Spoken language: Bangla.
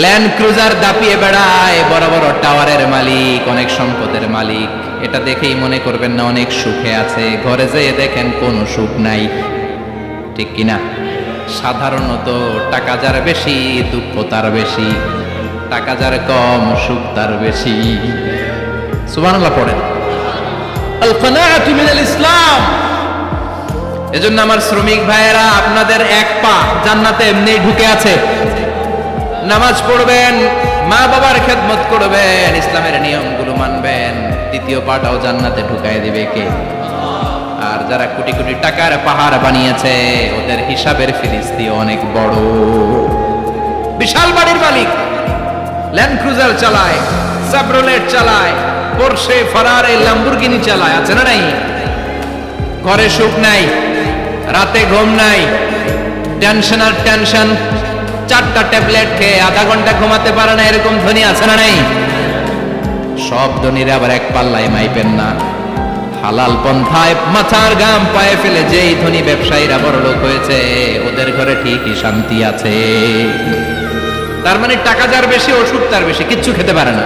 ল্যান্ড ক্রুজার দাপিয়ে বেড়ায়, বড় বড় টাওয়ারের মালিক, অনেক সম্পদের মালিক। এটা দেখেই মনে করবেন না অনেক সুখে আছে, ঘরে যেয়ে দেখেন কোনো সুখ নাই। ঠিক কিনা? সাধারণত টাকা যার বেশি দুঃখ তার বেশি, টাকা যার কম সুখ তার বেশি। সুবহানাল্লাহ পড়েন। আল কানাআতু মিনাল ইসলাম। এজন্য আমার শ্রমিক ভাইয়েরা, আপনাদের এক পা জান্নাতে এমনি ঢুকে আছে। নামাজ পড়বেন, মা বাবার খেদমত করবেন, ইসলামের নিয়মগুলো মানবেন, দ্বিতীয় পাটাও জান্নাতে ঢুকায় দিবে কে? আর যারা কোটি কোটি টাকার পাহাড় বানিয়েছে, ওদের হিসাবের ফিরিস্তি অনেক বড়। বিশাল বাড়ির মালিক, ল্যান্ড ক্রুজার চালায়, সাবরোলেট চালায়, পোরশে, ফারারে, ল্যাম্বরগিনি চালায়, আছে না নাই? ঘরে সুখ নাই, রাতে ঘুম নাই, টেনশন আর টেনশন। 4টা ট্যাবলেট খেয়ে আধা ঘন্টা ঘুমাতে পারে না, এরকম ধনী আছে না নাই? সব ধনীরা আবার এক পাল্লায় মাইপেন না। হালাল পন্থায় মাথার ঘাম পায়ে ফেলে যেই ধনী ব্যবসায়ীরা বড়লোক হয়েছে, ওদের ঘরে ঠিকই শান্তি আছে। তার মানে টাকা যার বেশি, ওষুধ তার বেশি, কিচ্ছু খেতে পারে না।